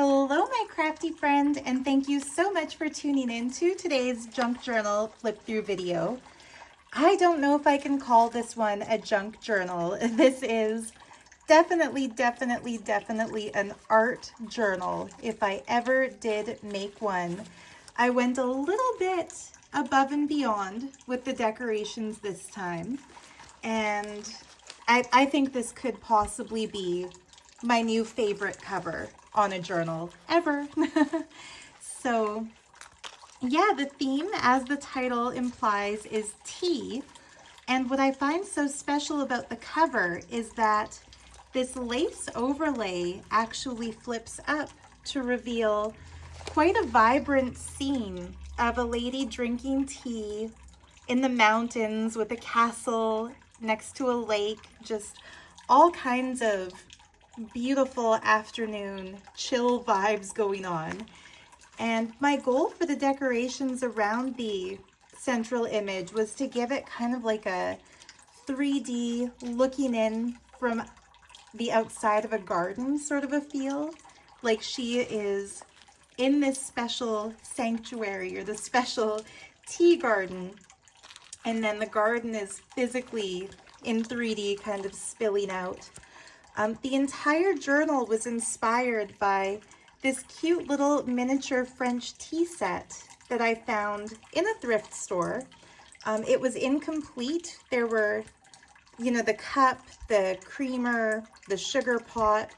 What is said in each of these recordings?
Hello, my crafty friend, and thank you so much for tuning in to today's junk journal flip through video. I don't know if I can call this one a junk journal. This is definitely an art journal. If I ever did make one, I went a little bit above and beyond with the decorations this time, and I think this could possibly be my new favorite cover on a journal ever. So yeah, the theme, as the title implies, is tea. And what I find so special about the cover is that this lace overlay actually flips up to reveal quite a vibrant scene of a lady drinking tea in the mountains with a castle next to a lake, just all kinds of beautiful afternoon chill vibes going on. And my goal for the decorations around the central image was to give it kind of like a 3D looking in from the outside of a garden sort of a feel, like she is in this special sanctuary or the special tea garden, and then the garden is physically in 3D kind of spilling out. The entire journal was inspired by this cute little miniature French tea set that I found in a thrift store. It was incomplete. There were, the cup, the creamer, the sugar pot,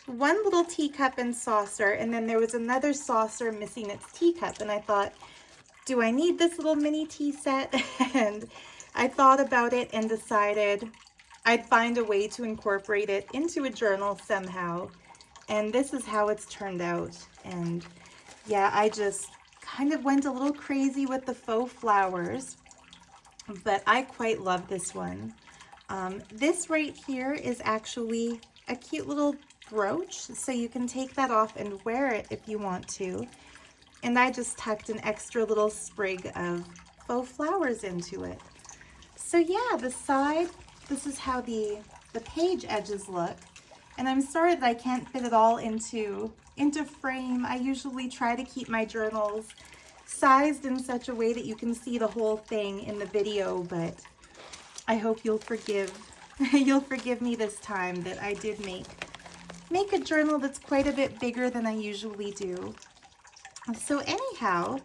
one little teacup and saucer, and then there was another saucer missing its teacup. And I thought, do I need this little mini tea set? And I thought about it and decided I'd find a way to incorporate it into a journal somehow. And this is how it's turned out. And yeah, I just kind of went a little crazy with the faux flowers, but I quite love this one. This right here is actually a cute little brooch, so you can take that off and wear it if you want to. And I just tucked an extra little sprig of faux flowers into it. So yeah, the side, this is how the page edges look. And I'm sorry that I can't fit it all into frame. I usually try to keep my journals sized in such a way that you can see the whole thing in the video, but I hope you'll forgive me this time that I did make a journal that's quite a bit bigger than I usually do. So anyhow,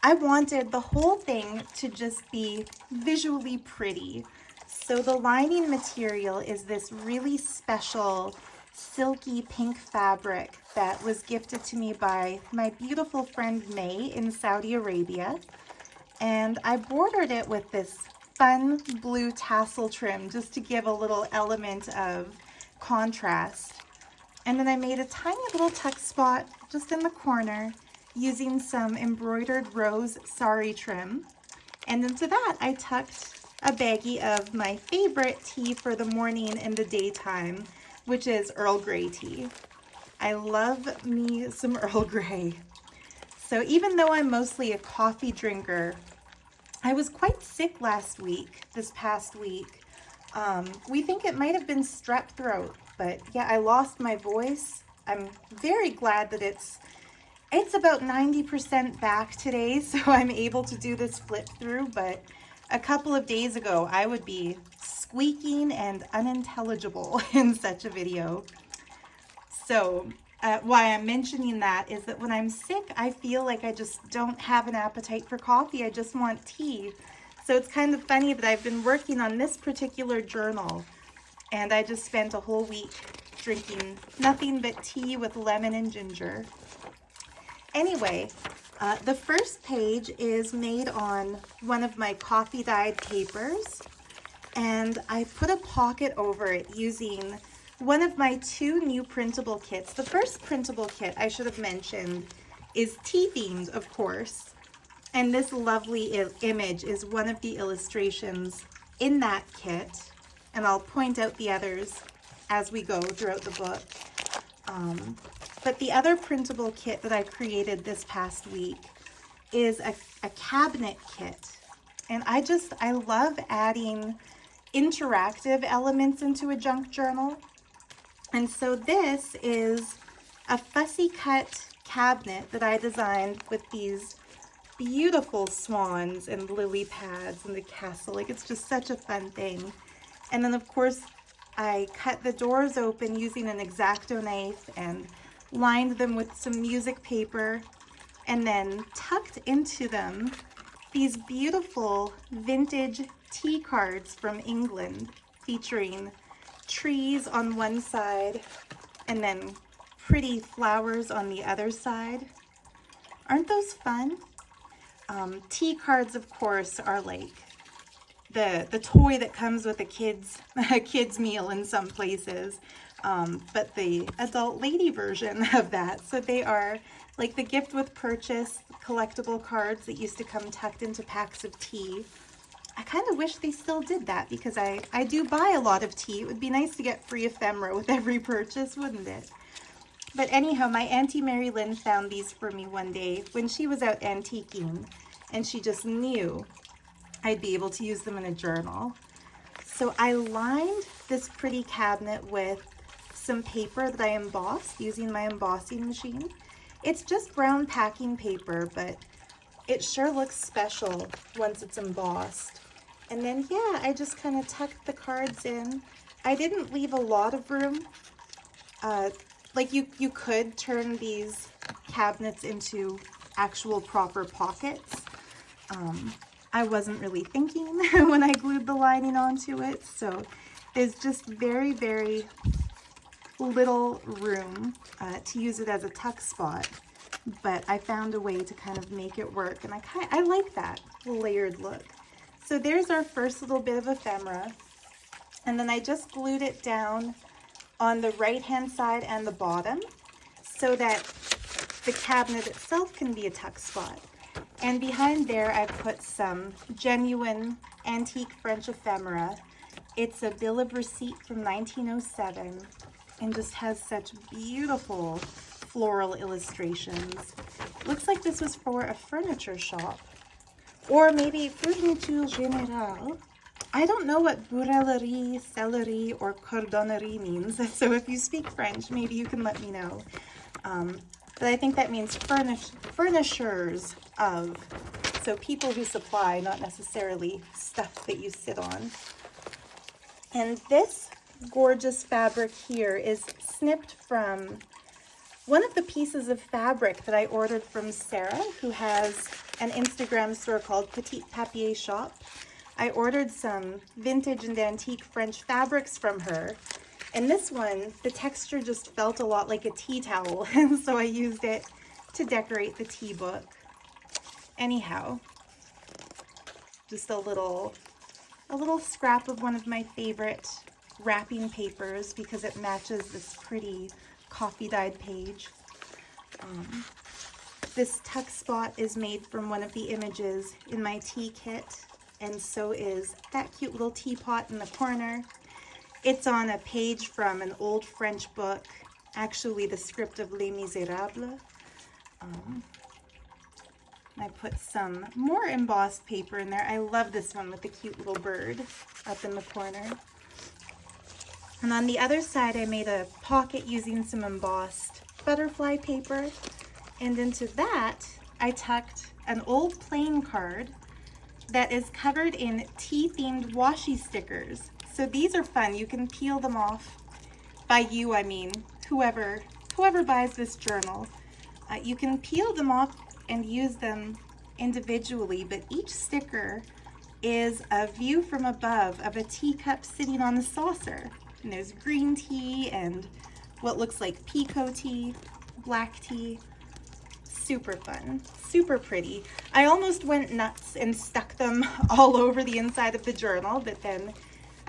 I wanted the whole thing to just be visually pretty. So the lining material is this really special silky pink fabric that was gifted to me by my beautiful friend May in Saudi Arabia. And I bordered it with this fun blue tassel trim just to give a little element of contrast. And then I made a tiny little tuck spot just in the corner using some embroidered rose sari trim. And into that I tucked a baggie of my favorite tea for the morning and the daytime, which is Earl Grey tea. I love me some Earl Grey. So even though I'm mostly a coffee drinker, I was quite sick this past week. We think it might have been strep throat, but yeah, I lost my voice. I'm very glad that it's about 90% back today, so I'm able to do this flip through, but a couple of days ago, I would be squeaking and unintelligible in such a video. So why I'm mentioning that is that when I'm sick, I feel like I just don't have an appetite for coffee. I just want tea. So it's kind of funny that I've been working on this particular journal, and I just spent a whole week drinking nothing but tea with lemon and ginger. Anyway, the first page is made on one of my coffee dyed papers, and I put a pocket over it using one of my two new printable kits. The first printable kit I should have mentioned is tea themed, of course, and this lovely image is one of the illustrations in that kit, and I'll point out the others as we go throughout the book. But the other printable kit that I created this past week is a cabinet kit. And I love adding interactive elements into a junk journal. And so this is a fussy cut cabinet that I designed with these beautiful swans and lily pads and the castle. Like, it's just such a fun thing. And then of course I cut the doors open using an X-Acto knife and lined them with some music paper, and then tucked into them these beautiful vintage tea cards from England featuring trees on one side and then pretty flowers on the other side. Aren't those fun? Tea cards, of course, are like the toy that comes with a kid's meal in some places, but the adult lady version of that. So they are like the gift with purchase collectible cards that used to come tucked into packs of tea. I kind of wish they still did that because I do buy a lot of tea. It would be nice to get free ephemera with every purchase, wouldn't it? But anyhow, my Auntie Mary Lynn found these for me one day when she was out antiquing, and she just knew I'd be able to use them in a journal. So I lined this pretty cabinet with some paper that I embossed using my embossing machine. It's just brown packing paper, but it sure looks special once it's embossed. And then, yeah, I just kind of tucked the cards in. I didn't leave a lot of room. Like you could turn these cabinets into actual proper pockets. I wasn't really thinking when I glued the lining onto it, so there's just very, very little room to use it as a tuck spot, but I found a way to kind of make it work, and I like that layered look. So there's our first little bit of ephemera, and then I just glued it down on the right-hand side and the bottom so that the cabinet itself can be a tuck spot. And behind there, I put some genuine antique French ephemera. It's a bill of receipt from 1907 and just has such beautiful floral illustrations. Looks like this was for a furniture shop, or maybe Furniture Générale. I don't know what bourrellerie, sellerie, or cordonnerie means, so if you speak French, maybe you can let me know. But I think that means furnishers of, so people who supply, not necessarily stuff that you sit on. And this gorgeous fabric here is snipped from one of the pieces of fabric that I ordered from Sarah, who has an Instagram store called Petite Papier Shop. I ordered some vintage and antique French fabrics from her. And this one, the texture just felt a lot like a tea towel, and so I used it to decorate the tea book. Anyhow, just a little scrap of one of my favorite wrapping papers because it matches this pretty coffee-dyed page. This tuck spot is made from one of the images in my tea kit, and so is that cute little teapot in the corner. It's on a page from an old French book, actually the script of Les Miserables. I put some more embossed paper in there. I love this one with the cute little bird up in the corner. And on the other side, I made a pocket using some embossed butterfly paper. And into that, I tucked an old plain card that is covered in tea-themed washi stickers. So these are fun. You can peel them off. By you, I mean whoever buys this journal. You can peel them off and use them individually, but each sticker is a view from above of a teacup sitting on the saucer. And there's green tea and what looks like pekoe tea, black tea. Super fun, super pretty. I almost went nuts and stuck them all over the inside of the journal, but then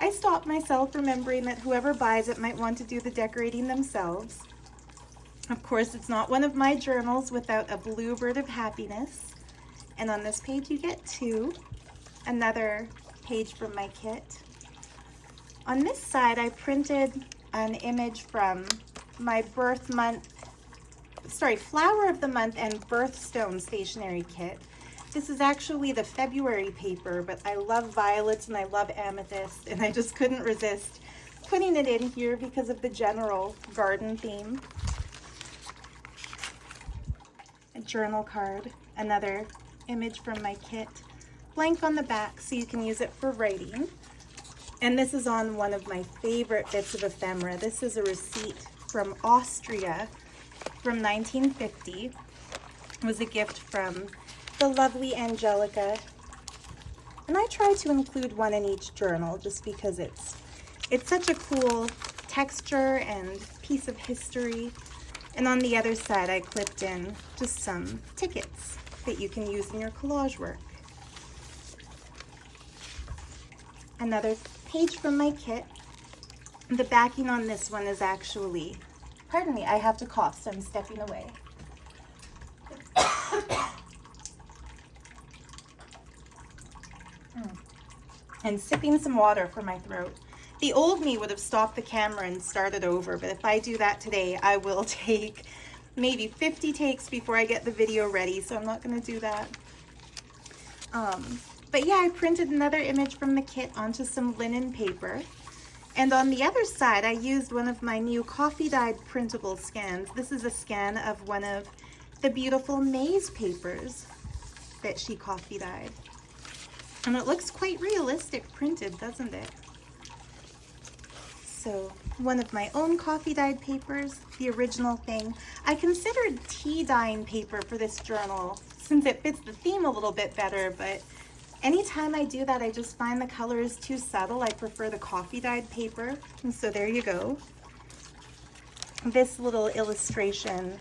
I stopped myself, remembering that whoever buys it might want to do the decorating themselves. Of course, it's not one of my journals without a blue bird of happiness. And on this page you get two, another page from my kit. On this side, I printed an image from my flower of the month and birthstone stationery kit. This is actually the February paper, but I love violets and I love amethyst, and I just couldn't resist putting it in here because of the general garden theme. A journal card, another image from my kit, blank on the back so you can use it for writing. And this is on one of my favorite bits of ephemera. This is a receipt from Austria from 1950. It was a gift from the lovely Angelica. And I try to include one in each journal just because it's such a cool texture and piece of history. And on the other side, I clipped in just some tickets that you can use in your collage work. Another page from my kit. The backing on this one is actually, pardon me, I have to cough, so I'm stepping away. And sipping some water for my throat. The old me would have stopped the camera and started over, but if I do that today, I will take maybe 50 takes before I get the video ready, so I'm not going to do that. But yeah, I printed another image from the kit onto some linen paper. And on the other side, I used one of my new coffee-dyed printable scans. This is a scan of one of the beautiful maize papers that she coffee-dyed. And it looks quite realistic printed, doesn't it? So one of my own coffee-dyed papers, the original thing. I considered tea dyeing paper for this journal since it fits the theme a little bit better, but anytime I do that, I just find the color is too subtle. I prefer the coffee-dyed paper, and so there you go. This little illustration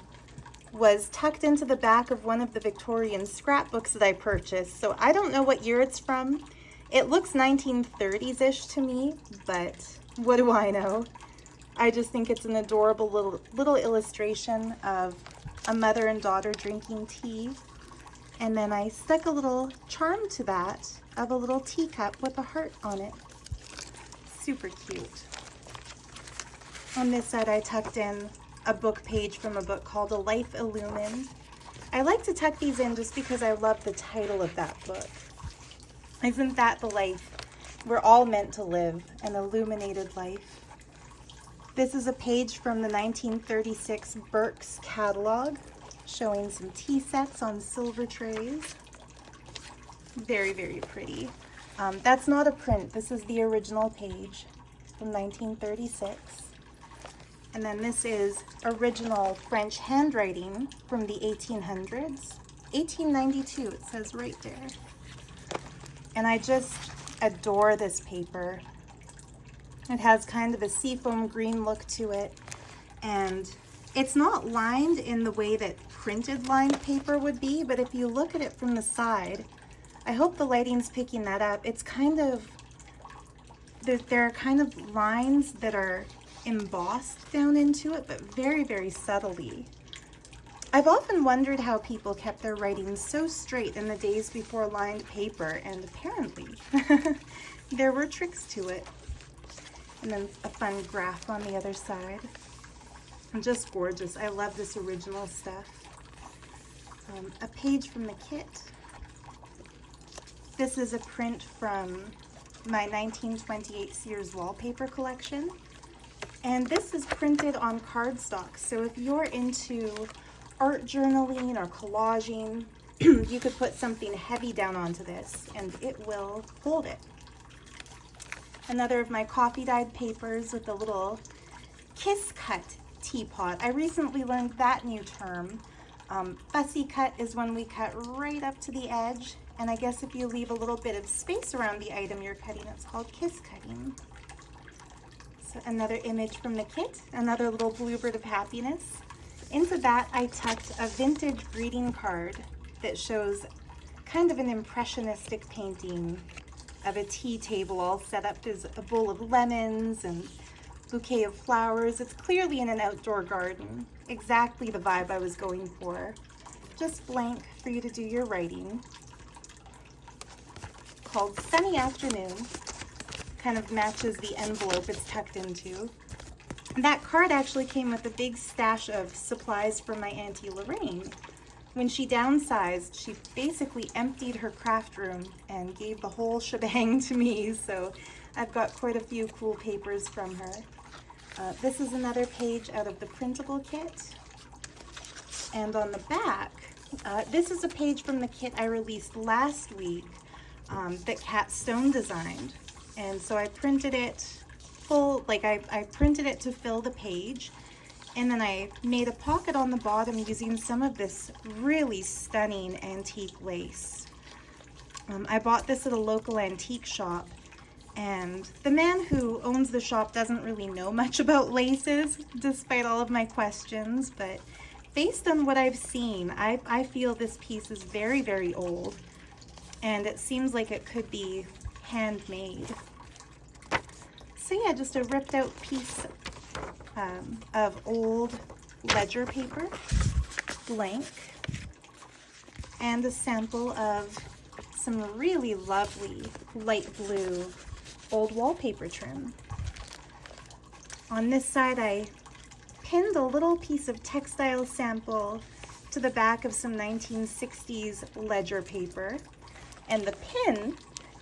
was tucked into the back of one of the Victorian scrapbooks that I purchased, so I don't know what year it's from. It looks 1930s-ish to me, but what do I know? I just think it's an adorable little illustration of a mother and daughter drinking tea. And then I stuck a little charm to that of a little teacup with a heart on it. Super cute. On this side, I tucked in a book page from a book called A Life Illumined. I like to tuck these in just because I love the title of that book. Isn't that the life we're all meant to live, an illuminated life? This is a page from the 1936 Burke's catalog, showing some tea sets on silver trays. Very, very pretty. That's not a print. This is the original page from 1936. And then this is original French handwriting from the 1800s. 1892, it says right there. And I just adore this paper. It has kind of a seafoam green look to it, and it's not lined in the way that printed lined paper would be, but if you look at it from the side, I hope the lighting's picking that up. It's kind of, there are kind of lines that are embossed down into it, but very, very subtly. I've often wondered how people kept their writing so straight in the days before lined paper, and apparently there were tricks to it. And then a fun graph on the other side. Just gorgeous. I love this original stuff. A page from the kit. This is a print from my 1928 Sears wallpaper collection. And this is printed on cardstock. So if you're into art journaling or collaging, you could put something heavy down onto this and it will hold it. Another of my coffee dyed papers with a little kiss cut teapot. I recently learned that new term. Fussy cut is when we cut right up to the edge, and I guess if you leave a little bit of space around the item you're cutting, it's called kiss cutting. So another image from the kit, another little bluebird of happiness. Into that I tucked a vintage greeting card that shows kind of an impressionistic painting of a tea table all set up as a bowl of lemons and bouquet of flowers. It's clearly in an outdoor garden. Exactly the vibe I was going for. Just blank for you to do your writing. Called Sunny Afternoon. Kind of matches the envelope it's tucked into. That card actually came with a big stash of supplies from my Auntie Lorraine. When she downsized, she basically emptied her craft room and gave the whole shebang to me, so I've got quite a few cool papers from her. This is another page out of the printable kit. And on the back, this is a page from the kit I released last week that Kat Stone designed. And so I printed it full, like I printed it to fill the page. And then I made a pocket on the bottom using some of this really stunning antique lace. I bought this at a local antique shop, and the man who owns the shop doesn't really know much about laces, despite all of my questions, but based on what I've seen, I feel this piece is very, very old, and it seems like it could be handmade. So yeah, just a ripped out piece of old ledger paper, blank, and a sample of some really lovely light blue old wallpaper trim. On this side, I pinned a little piece of textile sample to the back of some 1960s ledger paper, and the pin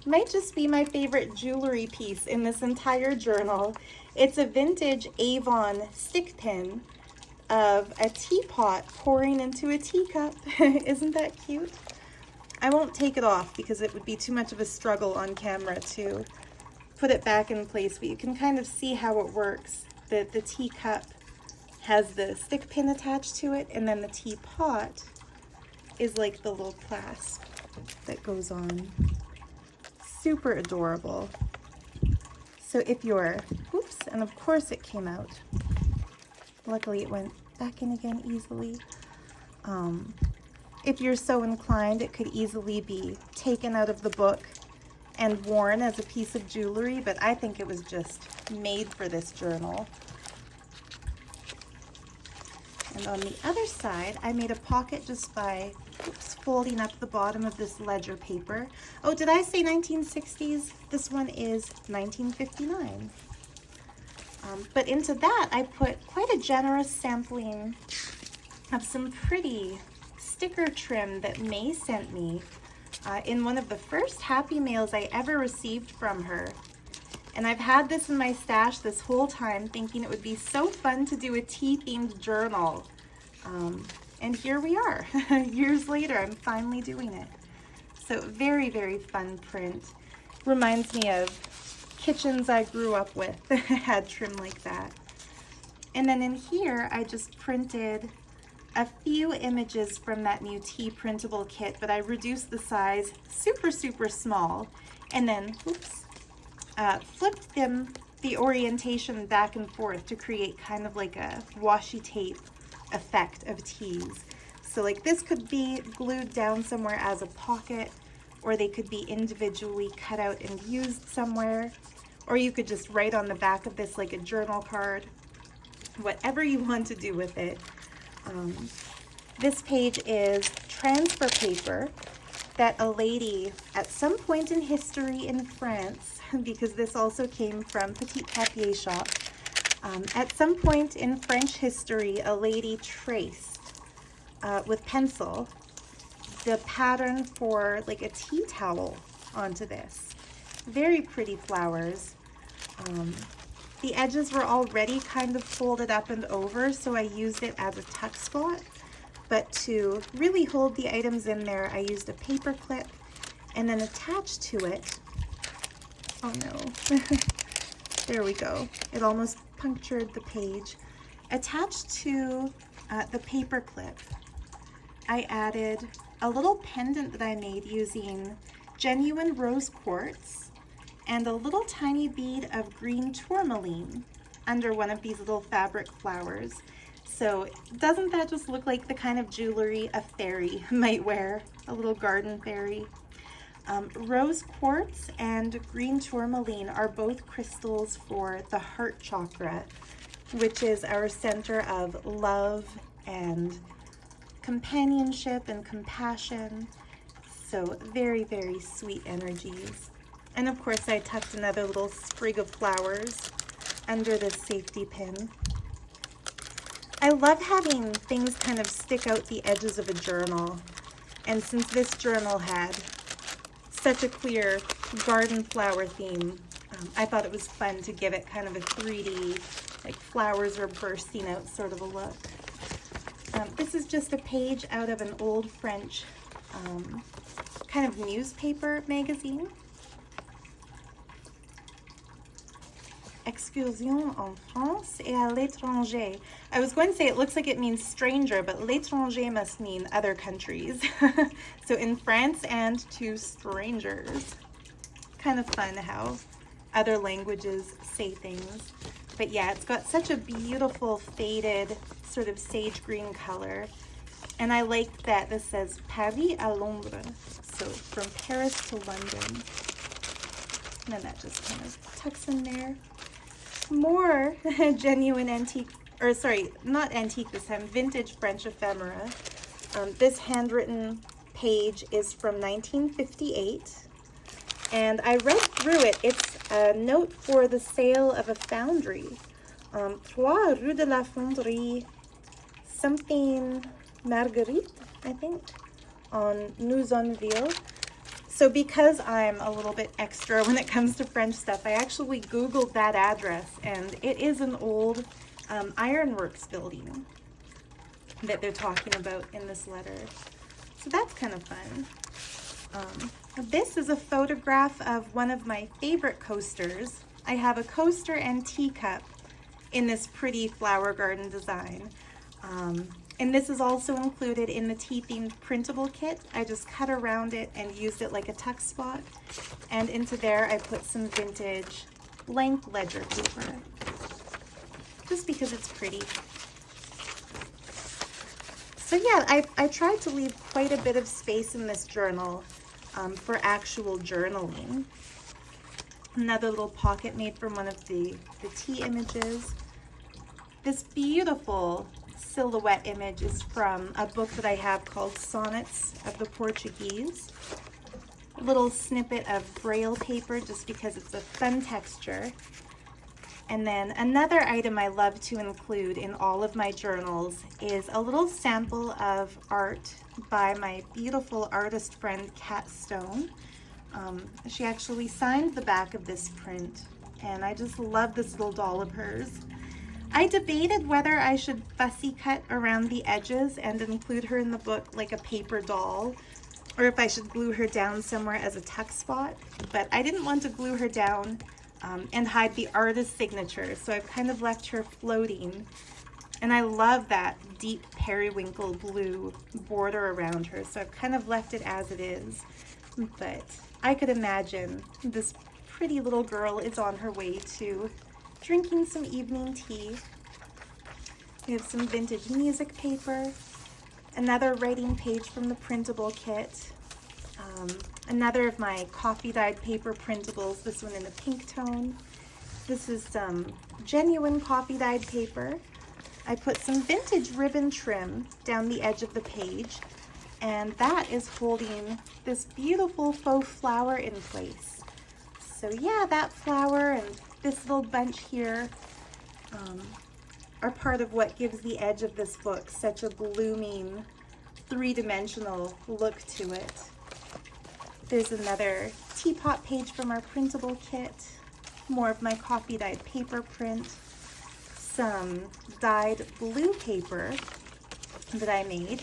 might just be my favorite jewelry piece in this entire journal. It's a vintage Avon stick pin of a teapot pouring into a teacup. Isn't that cute? I won't take it off because it would be too much of a struggle on camera to put it back in place, but you can kind of see how it works. The teacup has the stick pin attached to it, and then the teapot is like the little clasp that goes on. Super adorable. So if you're, oops, and of course it came out. Luckily it went back in again easily. If you're so inclined, it could easily be taken out of the book and worn as a piece of jewelry, but I think it was just made for this journal. And on the other side, I made a pocket just by folding up the bottom of this ledger paper. Oh, did I say 1960s? This one is 1959. But into that, I put quite a generous sampling of some pretty sticker trim that May sent me in one of the first Happy Mails I ever received from her. And I've had this in my stash this whole time, thinking it would be so fun to do a tea-themed journal. And here we are. Years later, I'm finally doing it. So very, very fun print. Reminds me of kitchens I grew up with that had trim like that. And then in here, I just printed a few images from that new tea printable kit, but I reduced the size super, super small, and then, oops, flipped them, the orientation back and forth to create kind of like a washi tape effect of teas. So like this could be glued down somewhere as a pocket, or they could be individually cut out and used somewhere, or you could just write on the back of this like a journal card, whatever you want to do with it. This page is transfer paper that a lady at some point in history in France, because this also came from Petite Papier Shop, at some point in French history, a lady traced with pencil the pattern for like a tea towel onto this. Very pretty flowers. The edges were already kind of folded up and over, so I used it as a tuck spot. But to really hold the items in there, I used a paper clip, and then attached to it, oh no, there we go. It almost punctured the page. Attached to the paper clip, I added a little pendant that I made using genuine rose quartz and a little tiny bead of green tourmaline under one of these little fabric flowers. So doesn't that just look like the kind of jewelry a fairy might wear, a little garden fairy? Rose quartz and green tourmaline are both crystals for the heart chakra, which is our center of love and companionship and compassion. So very, very sweet energies. And of course I tucked another little sprig of flowers under this safety pin. I love having things kind of stick out the edges of a journal. And since this journal had such a clear garden flower theme, I thought it was fun to give it kind of a 3D, like flowers are bursting out sort of a look. This is just a page out of an old French kind of newspaper magazine. Excursion en France et à l'étranger. I was going to say it looks like it means stranger, but l'étranger must mean other countries. So in France and to strangers. Kind of fun how other languages say things. But yeah, it's got such a beautiful faded sort of sage green color. And I like that this says Paris à Londres. So from Paris to London. And then that just kind of tucks in there. More genuine antique, or sorry, not antique this time, vintage French ephemera. This handwritten page is from 1958, and I read through it. It's a note for the sale of a foundry. 3 Rue de la Fonderie, something Marguerite, I think, on Nouzonville. So because I'm a little bit extra when it comes to French stuff, I actually Googled that address, and it is an old ironworks building that they're talking about in this letter. So that's kind of fun. This is a photograph of one of my favorite coasters. I have a coaster and teacup in this pretty flower garden design. And this is also included in the tea-themed printable kit. I just cut around it and used it like a tuck spot. And into there I put some vintage blank ledger paper, just because it's pretty. So yeah, I tried to leave quite a bit of space in this journal for actual journaling. Another little pocket made from one of the tea images. This beautiful silhouette image is from a book that I have called Sonnets of the Portuguese. A little snippet of braille paper just because it's a fun texture. And then another item I love to include in all of my journals is a little sample of art by my beautiful artist friend Kat Stone. She actually signed the back of this print, and I just love this little doll of hers. I debated whether I should fussy cut around the edges and include her in the book like a paper doll, or if I should glue her down somewhere as a tuck spot, but I didn't want to glue her down and hide the artist's signature, so I've kind of left her floating. And I love that deep periwinkle blue border around her, so I've kind of left it as it is. But I could imagine this pretty little girl is on her way to drinking some evening tea. We have some vintage music paper, another writing page from the printable kit, another of my coffee dyed paper printables, this one in a pink tone. This is some genuine coffee dyed paper. I put some vintage ribbon trim down the edge of the page, and that is holding this beautiful faux flower in place. So yeah, that flower and this little bunch here are part of what gives the edge of this book such a blooming, three-dimensional look to it. There's another teapot page from our printable kit, more of my coffee dyed paper print, some dyed blue paper that I made,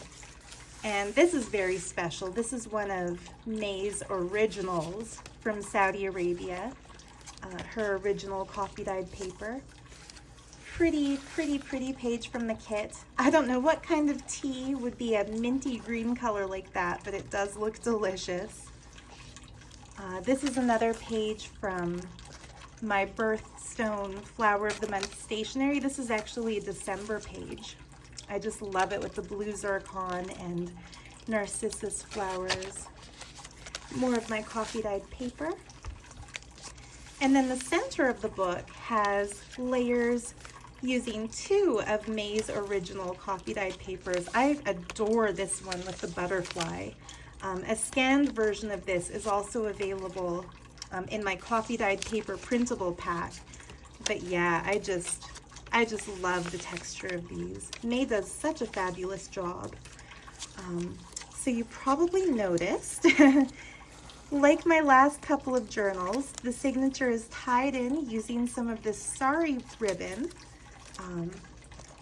and this is very special. This is one of May's originals from Saudi Arabia. Her original coffee dyed paper. Pretty, pretty, pretty page from the kit. I don't know what kind of tea would be a minty green color like that, but it does look delicious. This is another page from my birthstone Flower of the Month stationery. This is actually a December page. I just love it with the blue zircon and narcissus flowers. More of my coffee dyed paper. And then the center of the book has layers using two of May's original coffee dyed papers. I adore this one with the butterfly. A scanned version of this is also available in my coffee dyed paper printable pack. But yeah, I just love the texture of these. May does such a fabulous job. So you probably noticed Like my last couple of journals, the signature is tied in using some of this sari ribbon.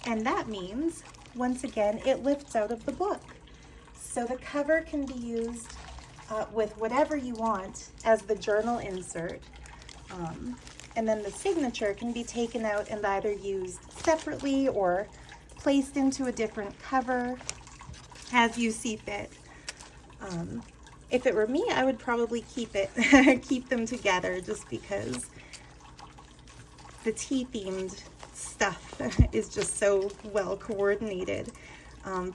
And that means, once again, it lifts out of the book. So the cover can be used with whatever you want as the journal insert. And then the signature can be taken out and either used separately or placed into a different cover as you see fit. If it were me, I would probably keep them together just because the tea-themed stuff is just so well coordinated.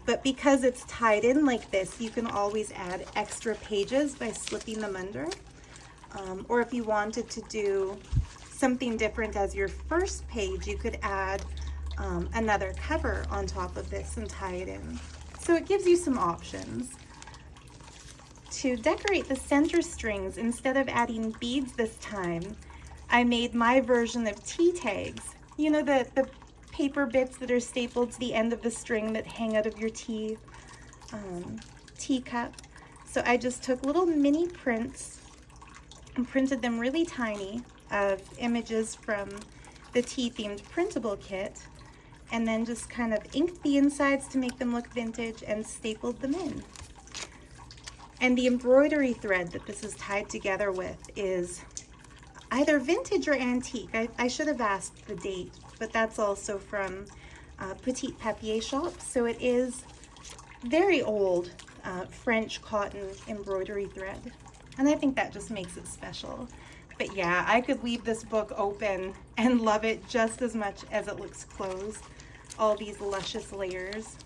But because it's tied in like this, you can always add extra pages by slipping them under. Or if you wanted to do something different as your first page, you could add another cover on top of this and tie it in. So it gives you some options. To decorate the center strings, instead of adding beads this time, I made my version of tea tags. You know, the paper bits that are stapled to the end of the string that hang out of your teacup. So I just took little mini prints and printed them really tiny of images from the tea-themed printable kit, and then just kind of inked the insides to make them look vintage and stapled them in. And the embroidery thread that this is tied together with is either vintage or antique. I should have asked the date, but that's also from Petite Papier Shop. So it is very old French cotton embroidery thread. And I think that just makes it special. But yeah, I could leave this book open and love it just as much as it looks closed. All these luscious layers.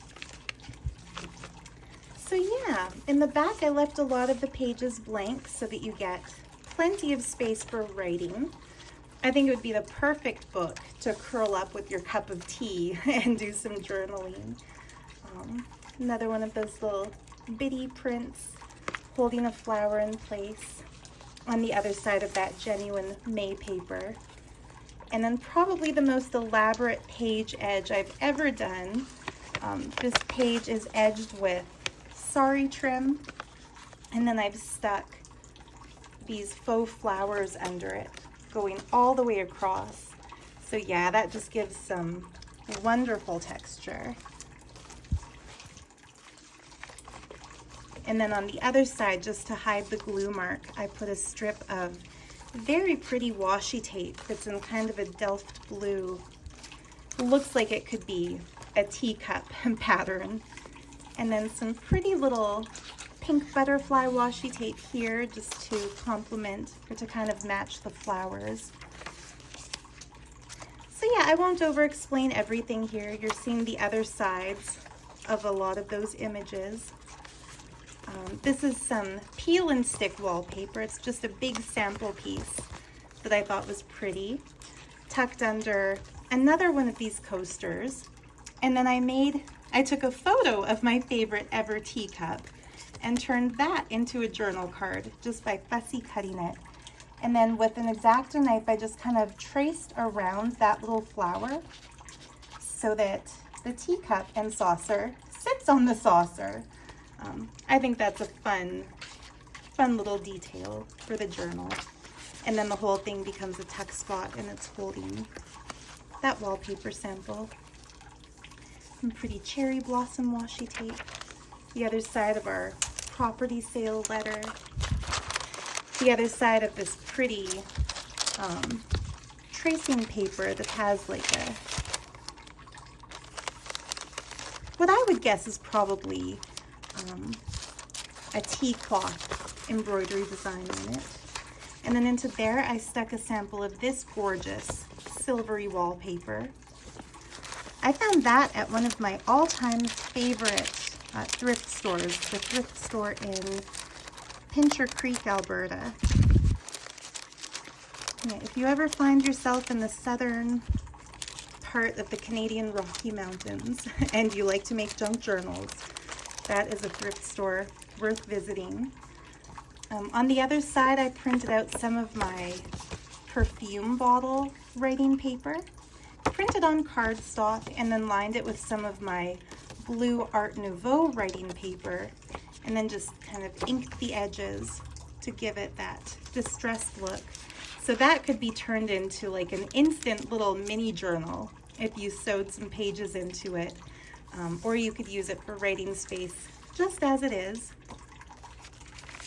So yeah, in the back I left a lot of the pages blank so that you get plenty of space for writing. I think it would be the perfect book to curl up with your cup of tea and do some journaling. Another one of those little bitty prints holding a flower in place on the other side of that genuine May paper. And then probably the most elaborate page edge I've ever done. This page is edged with sari trim, and then I've stuck these faux flowers under it, going all the way across. So yeah, that just gives some wonderful texture. And then on the other side, just to hide the glue mark, I put a strip of very pretty washi tape that's in kind of a Delft blue. Looks like it could be a teacup pattern. And then some pretty little pink butterfly washi tape here just to complement or to kind of match the flowers. So yeah, I won't over explain everything here. You're seeing the other sides of a lot of those images. This is some peel and stick wallpaper. It's just a big sample piece that I thought was pretty, tucked under another one of these coasters. And then I took a photo of my favorite ever teacup and turned that into a journal card just by fussy cutting it. And then with an X-Acto knife, I just kind of traced around that little flower so that the teacup and saucer sits on the saucer. I think that's a fun little detail for the journal. And then the whole thing becomes a tuck spot and it's holding that wallpaper sample. Some pretty cherry blossom washi tape. The other side of our property sale letter. The other side of this pretty tracing paper that has like what I would guess is probably a tea cloth embroidery design on it. And then into there I stuck a sample of this gorgeous silvery wallpaper. I found that at one of my all-time favorite thrift stores, the thrift store in Pincher Creek, Alberta. Yeah, if you ever find yourself in the southern part of the Canadian Rocky Mountains and you like to make junk journals, that is a thrift store worth visiting. On the other side, I printed out some of my perfume bottle writing paper, printed on cardstock, and then lined it with some of my blue Art Nouveau writing paper, and then just kind of inked the edges to give it that distressed look. So that could be turned into like an instant little mini journal if you sewed some pages into it, or you could use it for writing space just as it is.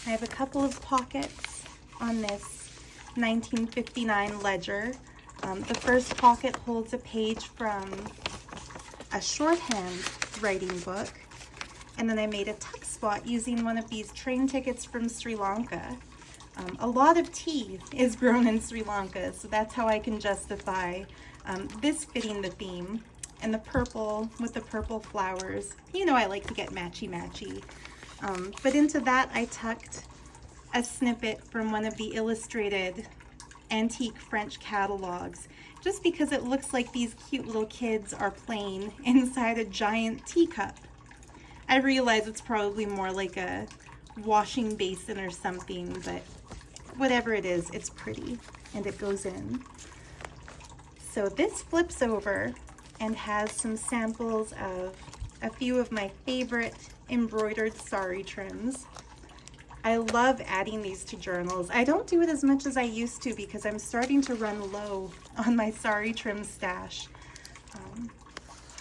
I have a couple of pockets on this 1959 ledger. The first pocket holds a page from a shorthand writing book, and then I made a tuck spot using one of these train tickets from Sri Lanka. A lot of tea is grown in Sri Lanka, so that's how I can justify this fitting the theme. And the purple with the purple flowers. You know I like to get matchy-matchy. But into that I tucked a snippet from one of the illustrated antique French catalogs, just because it looks like these cute little kids are playing inside a giant teacup. I realize it's probably more like a washing basin or something, but whatever it is, it's pretty and it goes in. So this flips over and has some samples of a few of my favorite embroidered sari trims. I love adding these to journals. I don't do it as much as I used to because I'm starting to run low on my sari trim stash,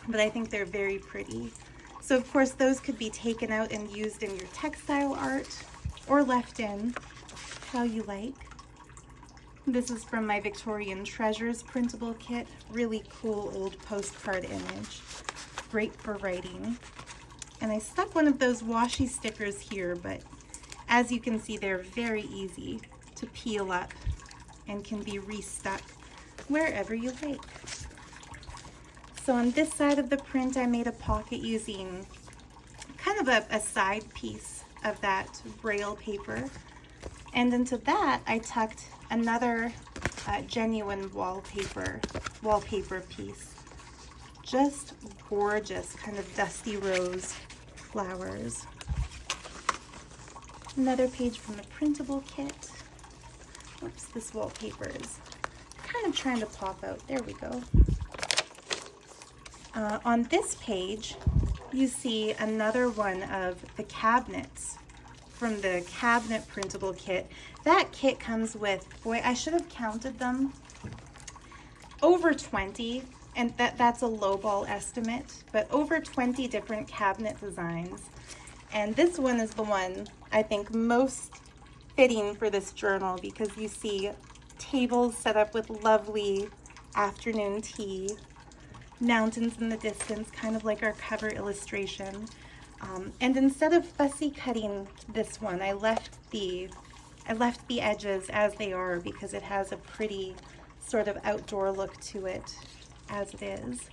but I think they're very pretty. So of course those could be taken out and used in your textile art or left in, how you like. This is from my Victorian Treasures printable kit. Really cool old postcard image. Great for writing. And I stuck one of those washi stickers here, but as you can see, they're very easy to peel up and can be restuck wherever you like. So on this side of the print, I made a pocket using kind of a side piece of that braille paper. And into that, I tucked another genuine wallpaper piece. Just gorgeous, kind of dusty rose flowers. Another page from the printable kit. Oops, this wallpaper is kind of trying to pop out. There we go. On this page, you see another one of the cabinets from the cabinet printable kit. That kit comes with, boy, I should have counted them, over 20, and that's a lowball estimate, but over 20 different cabinet designs. And this one is the one I think most fitting for this journal because you see tables set up with lovely afternoon tea, mountains in the distance, kind of like our cover illustration. And instead of fussy cutting this one, I left the edges as they are because it has a pretty sort of outdoor look to it as it is.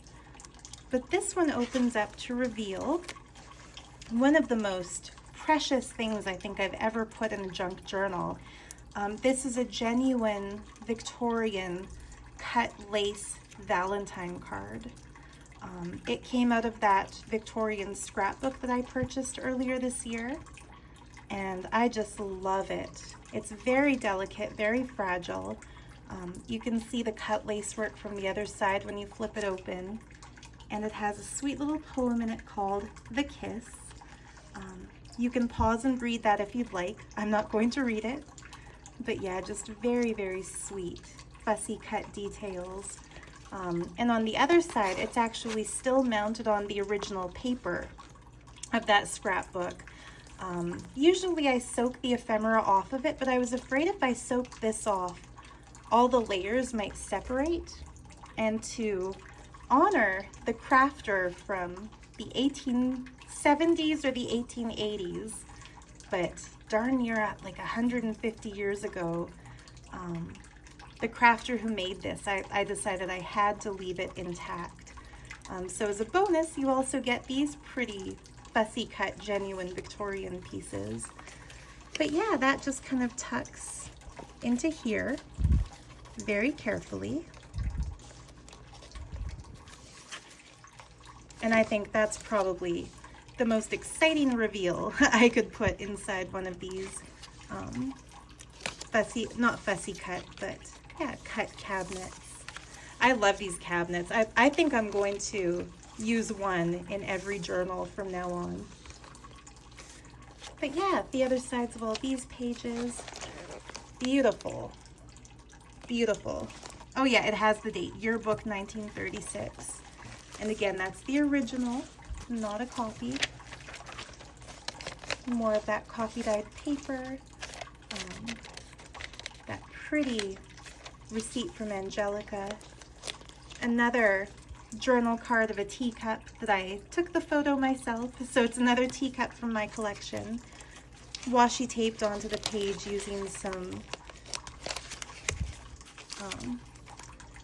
But this one opens up to reveal one of the most precious things I think I've ever put in a junk journal. This is a genuine Victorian cut lace Valentine card. It came out of that Victorian scrapbook that I purchased earlier this year, and I just love it. It's very delicate, very fragile. You can see the cut lace work from the other side when you flip it open, and it has a sweet little poem in it called The Kiss. You can pause and read that if you'd like. I'm not going to read it, but yeah, just very, very sweet, fussy cut details. And on the other side, it's actually still mounted on the original paper of that scrapbook. Usually I soak the ephemera off of it, but I was afraid if I soaked this off, all the layers might separate. And to honor the crafter from the 1870s or the 1880s, but darn near at like 150 years ago, the crafter who made this, I decided I had to leave it intact. So as a bonus, you also get these pretty fussy cut genuine Victorian pieces. But yeah, that just kind of tucks into here very carefully. And I think that's probably the most exciting reveal I could put inside one of these not fussy cut, but yeah, cut cabinets. I love these cabinets. I think I'm going to use one in every journal from now on. But yeah, the other sides of all these pages, beautiful, beautiful. Oh yeah, it has the date, yearbook 1936. And again, that's the original, not a copy. More of that coffee-dyed paper. That pretty receipt from Angelica. Another journal card of a teacup that I took the photo myself. So it's another teacup from my collection. Washi taped onto the page using some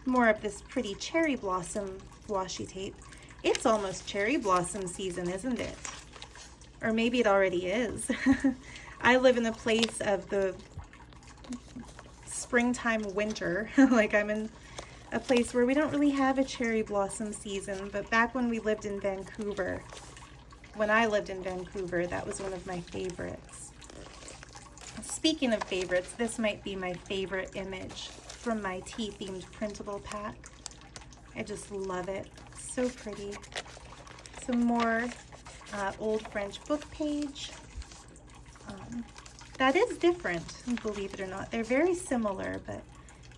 more of this pretty cherry blossom washi tape. It's almost cherry blossom season, isn't it? Or maybe it already is. I live in a place of the springtime winter. Like I'm in a place where we don't really have a cherry blossom season, but back when we lived in Vancouver, when I lived in Vancouver, that was one of my favorites. Speaking of favorites, this might be my favorite image from my tea-themed printable pack. I just love it. So pretty. Some more old French book page. That is different, believe it or not. They're very similar, but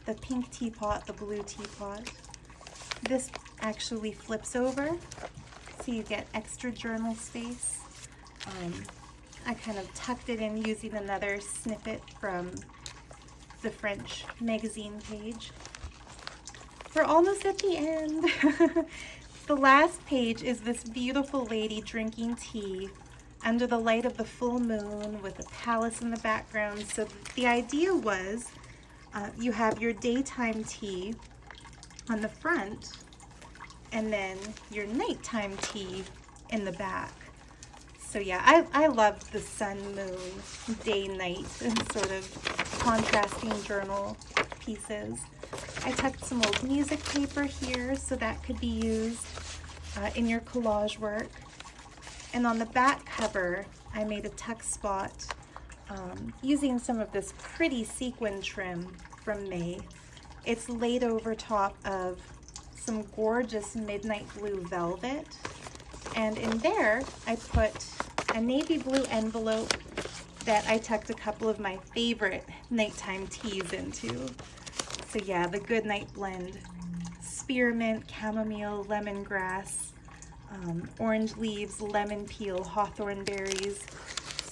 the pink teapot, the blue teapot. This actually flips over, so you get extra journal space. I kind of tucked it in using another snippet from the French magazine page. We're almost at the end. The last page is this beautiful lady drinking tea under the light of the full moon with a palace in the background. So the idea was you have your daytime tea on the front and then your nighttime tea in the back. So yeah, I love the sun, moon, day, night, and sort of contrasting journal pieces. I tucked some old music paper here so that could be used in your collage work. And on the back cover, I made a tuck spot using some of this pretty sequin trim from May. It's laid over top of some gorgeous midnight blue velvet. And in there, I put a navy blue envelope that I tucked a couple of my favorite nighttime teas into. So yeah, the Goodnight Blend, spearmint, chamomile, lemongrass, orange leaves, lemon peel, hawthorn berries.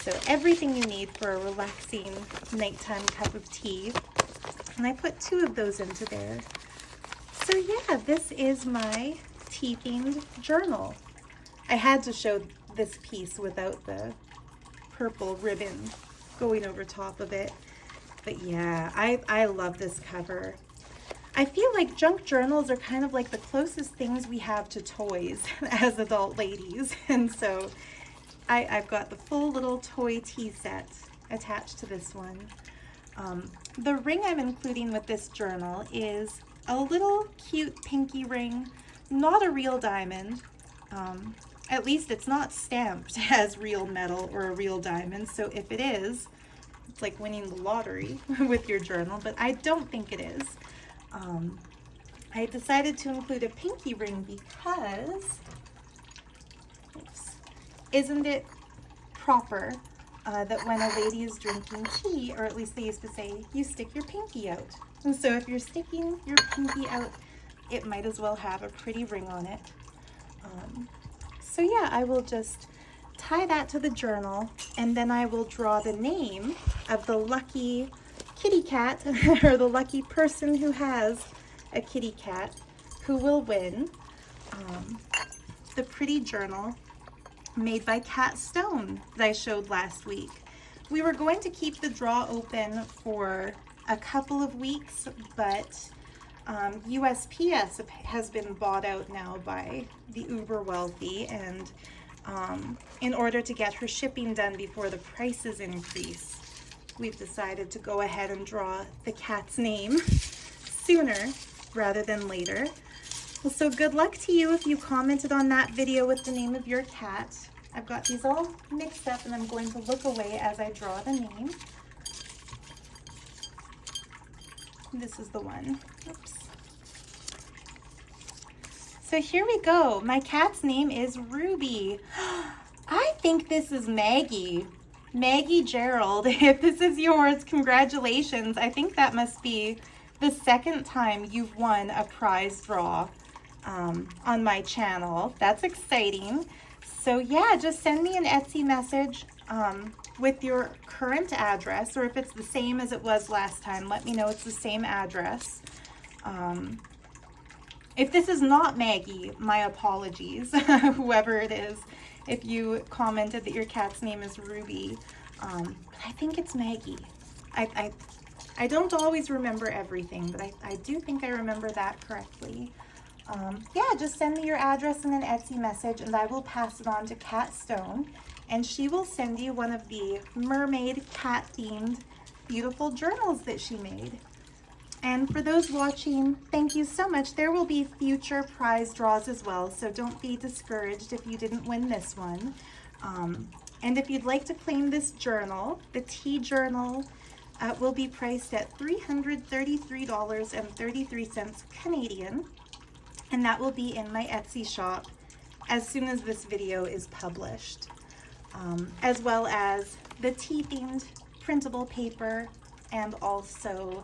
So everything you need for a relaxing nighttime cup of tea. And I put 2 of those into there. So yeah, this is my tea-themed journal. I had to show this piece without the purple ribbon going over top of it. But yeah, I love this cover. I feel like junk journals are kind of like the closest things we have to toys as adult ladies. And so I've got the full little toy tea set attached to this one. The ring I'm including with this journal is a little cute pinky ring, not a real diamond. At least it's not stamped as real metal or a real diamond. So if it is, it's like winning the lottery with your journal, but I don't think it is. I decided to include a pinky ring because, isn't it proper that when a lady is drinking tea, or at least they used to say, you stick your pinky out. And so if you're sticking your pinky out, it might as well have a pretty ring on it. So yeah, I will just tie that to the journal, and then I will draw the name of the lucky kitty cat, or the lucky person who has a kitty cat, who will win the pretty journal made by Cat Stone that I showed last week. We were going to keep the draw open for a couple of weeks, but USPS has been bought out now by the uber wealthy, and in order to get her shipping done before the prices increase, we've decided to go ahead and draw the cat's name sooner rather than later. Well, so good luck to you if you commented on that video with the name of your cat. I've got these all mixed up, and I'm going to look away as I draw the name. This is the one. Oops. So here we go. My cat's name is Ruby. I think this is Maggie. Maggie Gerald, if this is yours, congratulations. I think that must be the second time you've won a prize draw on my channel. That's exciting. So yeah, just send me an Etsy message with your current address, or if it's the same as it was last time, let me know it's the same address. If this is not Maggie, my apologies, whoever it is, if you commented that your cat's name is Ruby. But I think it's Maggie. I don't always remember everything, but I do think I remember that correctly. Yeah, just send me your address in an Etsy message and I will pass it on to Cat Stone, and she will send you one of the mermaid cat themed beautiful journals that she made. And for those watching, thank you so much. There will be future prize draws as well, so don't be discouraged if you didn't win this one. And if you'd like to claim this journal, the tea journal will be priced at $333.33 Canadian, and that will be in my Etsy shop as soon as this video is published, as well as the tea-themed printable paper and also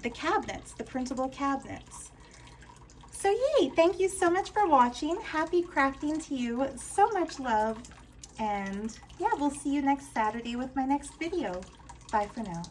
the cabinets, the printable cabinets. So yay, thank you so much for watching. Happy crafting to you. So much love. And yeah, we'll see you next Saturday with my next video. Bye for now.